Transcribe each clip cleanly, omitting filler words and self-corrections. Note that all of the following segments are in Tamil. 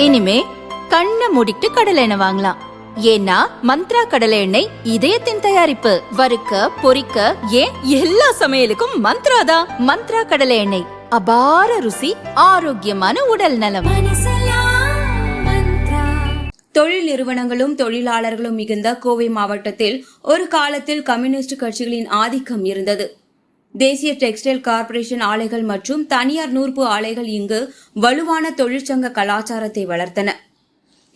இனிமே கண்ணை மூடிட்டு கடலை எண்ணெய் வாங்கலாம். ஏன்னா மந்த்ரா கடலை எண்ணெய் இதயத்தின் தயாரிப்பு. வறுக்க பொரிக்க ஏன் எல்லா சமையலுக்கும் மந்த்ரா தான். மந்த்ரா கடலை எண்ணெய், அபார ருசி, ஆரோக்கியமான உடல் நலம். தொழில் நிறுவனங்களும் தொழிலாளர்களும் மிகுந்த கோவை மாவட்டத்தில் ஒரு காலத்தில் கம்யூனிஸ்ட் கட்சிகளின் ஆதிக்கம் இருந்தது. தேசிய டெக்ஸ்டைல் கார்ப்பரேஷன் ஆலைகள் மற்றும் தனியார் நூற்பு ஆலைகள் இங்கு வலுவான தொழிற்சங்க கலாச்சாரத்தை வளர்த்தன.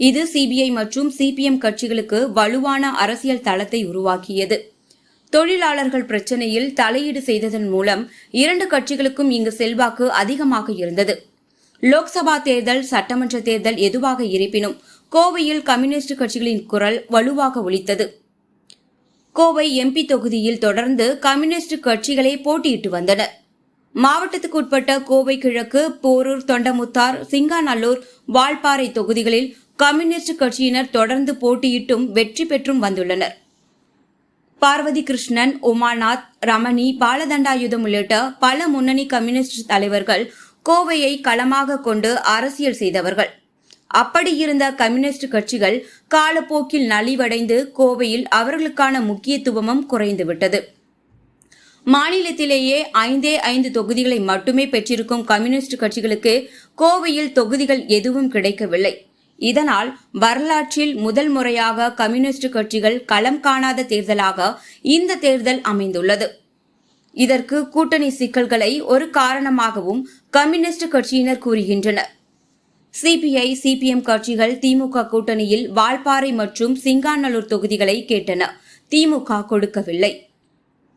இது சிபிஐ மற்றும் சிபிஎம் கட்சிகளுக்கு வலுவான அரசியல் தளத்தை உருவாக்கியது. தொழிலாளர்கள் பிரச்சினையில் தலையீடு செய்ததன் மூலம் இரண்டு கட்சிகளுக்கும் இங்கு செல்வாக்கு அதிகமாக இருந்தது. லோக்சபா தேர்தல், சட்டமன்ற தேர்தல் எதுவாக இருப்பினும் கோவையில் கம்யூனிஸ்ட் கட்சிகளின் குரல் வலுவாக ஒலித்தது. கோவை எம்பி தொகுதியில் தொடர்ந்து கம்யூனிஸ்ட் கட்சிகளே போட்டியிட்டு வந்தனர். மாவட்டத்துக்குட்பட்ட கோவை கிழக்கு, போரூர், தொண்டமுத்தார், சிங்காநல்லூர், வால்பாறை தொகுதிகளில் கம்யூனிஸ்ட் கட்சியினர் தொடர்ந்து போட்டியிட்டும் வெற்றி பெற்றும் வந்துள்ளனர். பார்வதி கிருஷ்ணன், உமாநாத், ரமணி, பாலதண்டாயுதம் உள்ளிட்ட பல முன்னணி கம்யூனிஸ்ட் தலைவர்கள் கோவையை களமாக கொண்டு அரசியல் செய்தவர்கள். அப்படியிருந்த கம்யூனிஸ்ட் கட்சிகள் காலப்போக்கில் நலிவடைந்து கோவையில் அவர்களுக்கான முக்கியத்துவமும் குறைந்துவிட்டது. மாநிலத்திலேயே 5 தொகுதிகளை மட்டுமே பெற்றிருக்கும் கம்யூனிஸ்ட் கட்சிகளுக்கு கோவையில் தொகுதிகள் எதுவும் கிடைக்கவில்லை. இதனால் வரலாற்றில் முதல் முறையாக கம்யூனிஸ்ட் கட்சிகள் களம் காணாத தேர்தலாக இந்த தேர்தல் அமைந்துள்ளது. இதற்கு கூட்டணி சிக்கல்களை ஒரு காரணமாகவும் கம்யூனிஸ்ட் கட்சியினர் கூறுகின்றனர். சிபிஐ, சிபிஎம் கட்சிகள் திமுக கூட்டணியில் வால்பாறை மற்றும் சிங்காநல்லூர் தொகுதிகளை கேட்டன. திமுக கொடுக்கவில்லை.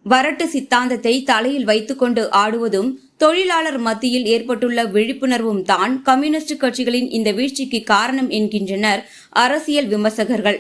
வரட்டு சித்தாந்தத்தை தலையில் வைத்துக்கொண்டு ஆடுவதும் தொழிலாளர் மத்தியில் ஏற்பட்டுள்ள விழிப்புணர்வும் தான் கம்யூனிஸ்ட் கட்சிகளின் இந்த வீழ்ச்சிக்கு காரணம் என்கின்றனர் அரசியல் விமர்சகர்கள்.